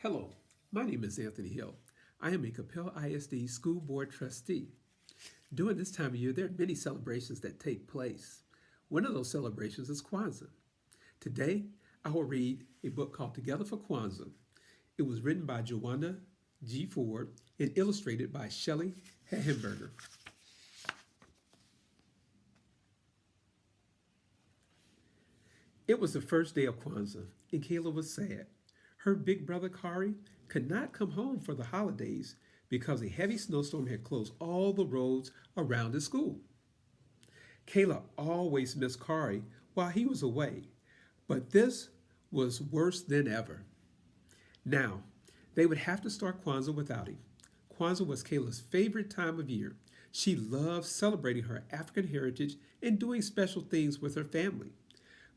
Hello, my name is Anthony Hill. I am a Capel ISD School Board Trustee. During this time of year, there are many celebrations that take place. One of those celebrations is Kwanzaa. Today, I will read a book called Together for Kwanzaa. It was written by Joanna G. Ford and illustrated by Shelley Hamburger. It was the first day of Kwanzaa, and Kayla was sad. Her big brother Kari could not come home for the holidays because a heavy snowstorm had closed all the roads around the school. Kayla always missed Kari while he was away, but this was worse than ever. Now, they would have to start Kwanzaa without him. Kwanzaa was Kayla's favorite time of year. She loved celebrating her African heritage and doing special things with her family.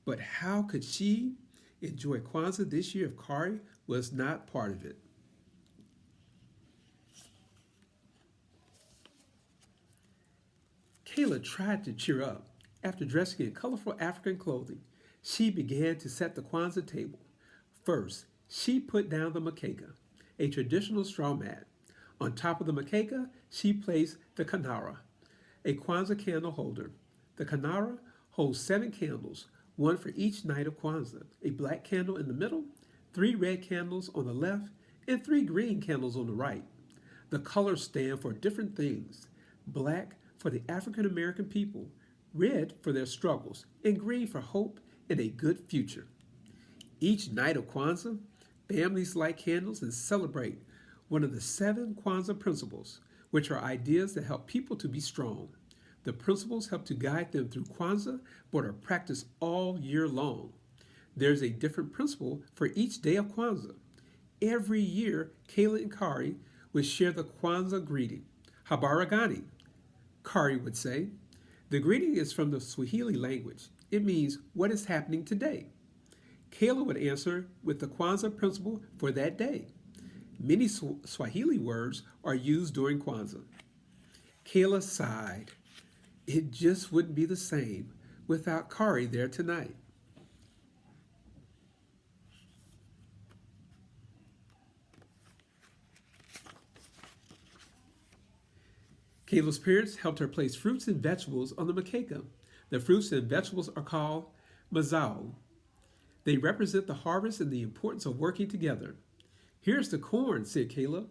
But how could she enjoy Kwanzaa this year if Kari was not part of it? Kayla tried to cheer up. After dressing in colorful African clothing, she began to set the Kwanzaa table. First, she put down the macaca, a traditional straw mat. On top of the macaca, she placed the kanara, a Kwanzaa candle holder. The kanara holds 7 candles, one for each night of Kwanzaa, a black candle in the middle, 3 red candles on the left, and 3 green candles on the right. The colors stand for different things: black for the African American people, red for their struggles, and green for hope and a good future. Each night of Kwanzaa, families light candles and celebrate one of the 7 Kwanzaa principles, which are ideas that help people to be strong. The principles help to guide them through Kwanzaa, but are practiced all year long. There's a different principle for each day of Kwanzaa. Every year, Kayla and Kari would share the Kwanzaa greeting, Habaragani, Kari would say. The greeting is from the Swahili language. It means, what is happening today? Kayla would answer with the Kwanzaa principle for that day. Many Swahili words are used during Kwanzaa. Kayla sighed. It just wouldn't be the same without Kari there tonight. Kayla's parents helped her place fruits and vegetables on the macaca. The fruits and vegetables are called mazao. They represent the harvest and the importance of working together. Here's the corn, said Kayla.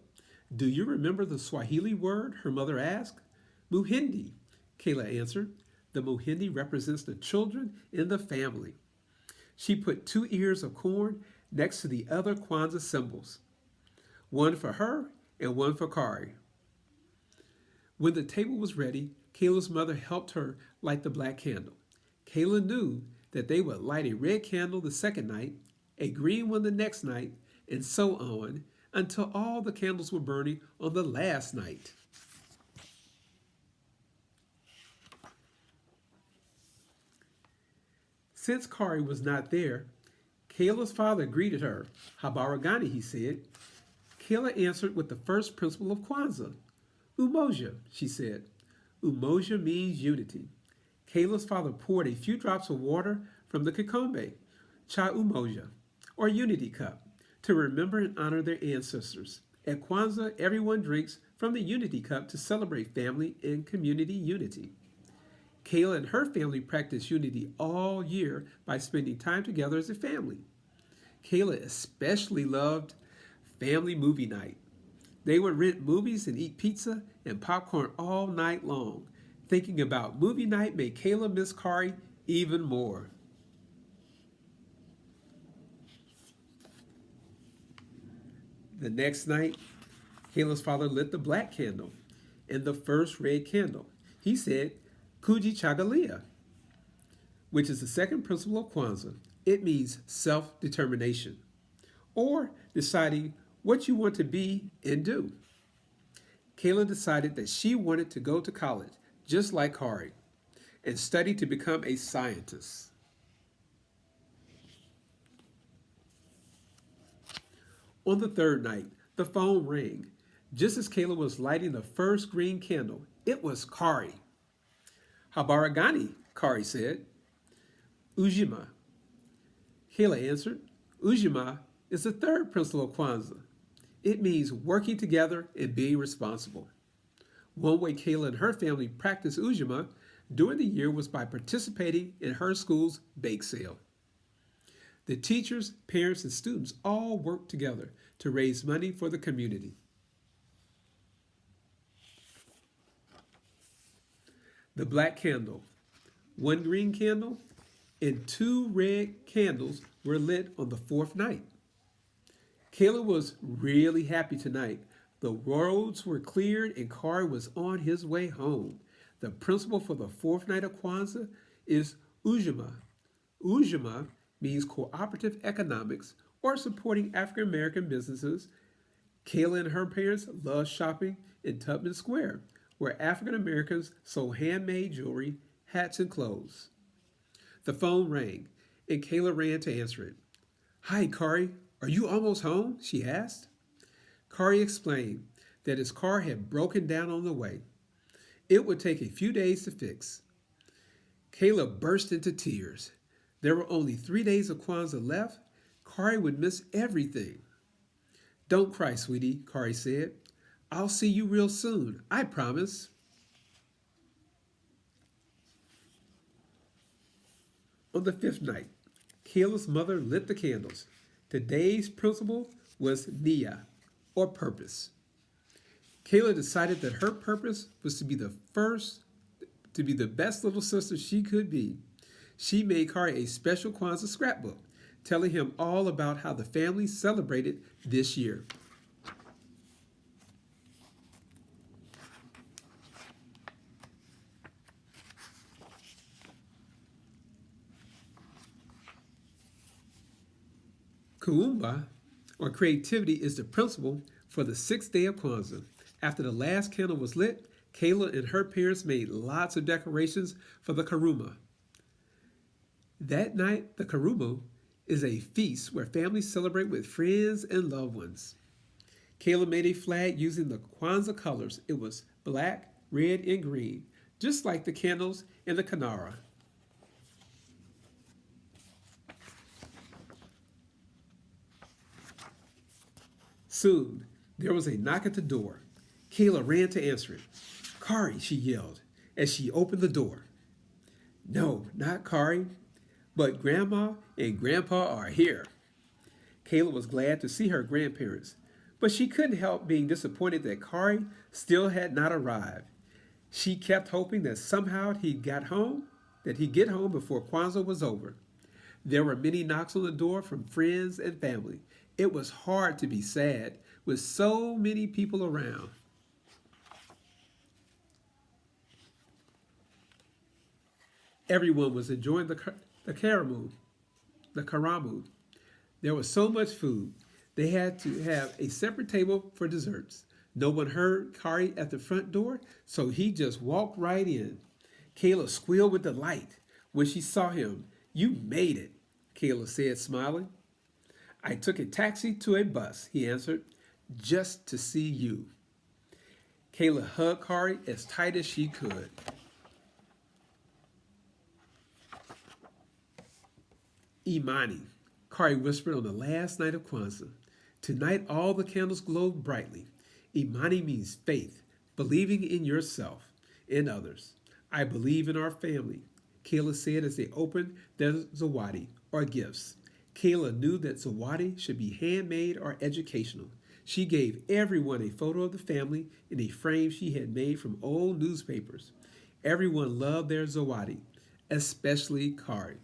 Do you remember the Swahili word her mother asked? Muhindi, Kayla answered. The muhindi represents the children in the family. She put 2 ears of corn next to the other Kwanzaa symbols, one for her and one for Kari. When the table was ready, Kayla's mother helped her light the black candle. Kayla knew that they would light a red candle the second night, a green one the next night, and so on until all the candles were burning on the last night. Since Kari was not there, Kayla's father greeted her. Habaragani, he said. Kayla answered with the first principle of Kwanzaa. Umoja, she said. Umoja means unity. Kayla's father poured a few drops of water from the kikombe, cha umoja, or unity cup, to remember and honor their ancestors. At Kwanzaa, everyone drinks from the unity cup to celebrate family and community unity. Kayla and her family practice unity all year by spending time together as a family. Kayla especially loved family movie night. They would rent movies and eat pizza and popcorn all night long. Thinking about movie night made Kayla miss Kari even more. The next night, Kayla's father lit the black candle and the first red candle. He said, Kuji Chagalia, which is the second principle of Kwanzaa. It means self-determination, or deciding what you want to be and do. Kayla decided that she wanted to go to college, just like Kari, and study to become a scientist. On the third night, the phone rang. Just as Kayla was lighting the first green candle, it was Kari. Habaragani, Kari said. Ujima. Kayla answered. Ujima is the third principle of Kwanzaa. It means working together and being responsible. One way Kayla and her family practiced Ujima during the year was by participating in her school's bake sale. The teachers, parents, and students all worked together to raise money for the community. The black candle. One green candle and two red candles were lit on the fourth night. Kayla was really happy tonight. The roads were cleared and Kari was on his way home. The principle for the fourth night of Kwanzaa is Ujima. Ujima means cooperative economics or supporting African American businesses. Kayla and her parents loved shopping in Tubman Square, where African Americans sold handmade jewelry, hats, and clothes. The phone rang, and Kayla ran to answer it. Hi, Kari. Are you almost home? She asked. Kari explained that his car had broken down on the way. It would take a few days to fix. Kayla burst into tears. There were only 3 days of Kwanzaa left. Kari would miss everything. Don't cry, sweetie, Kari said. I'll see you real soon, I promise. On the fifth night, Kayla's mother lit the candles. Today's principle was Nia, or purpose. Kayla decided that her purpose was to be the best little sister she could be. She made Kari a special Kwanzaa scrapbook, telling him all about how the family celebrated this year. Kuumba, or creativity, is the principle for the sixth day of Kwanzaa. After the last candle was lit, Kayla and her parents made lots of decorations for the Karuma. That night, the Karuma is a feast where families celebrate with friends and loved ones. Kayla made a flag using the Kwanzaa colors. It was black, red, and green, just like the candles in the Kanara. Soon, there was a knock at the door. Kayla ran to answer it. Kari, she yelled as she opened the door. No, not Kari, but Grandma and Grandpa are here. Kayla was glad to see her grandparents, but she couldn't help being disappointed that Kari still had not arrived. She kept hoping that somehow he'd get home before Kwanzaa was over. There were many knocks on the door from friends and family. It was hard to be sad with so many people around. Everyone was enjoying the karamu. There was so much food. They had to have a separate table for desserts. No one heard Kari at the front door, so he just walked right in. Kayla squealed with delight when she saw him. You made it, Kayla said, smiling. I took a taxi to a bus, he answered, just to see you. Kayla hugged Kari as tight as she could. Imani, Kari whispered on the last night of Kwanzaa. Tonight all the candles glowed brightly. Imani means faith, believing in yourself and others. I believe in our family, Kayla said as they opened their zawadi, or gifts. Kayla knew that zawadi should be handmade or educational. She gave everyone a photo of the family in a frame she had made from old newspapers. Everyone loved their zawadi, especially Kari.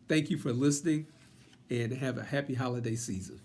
Thank you for listening and have a happy holiday season.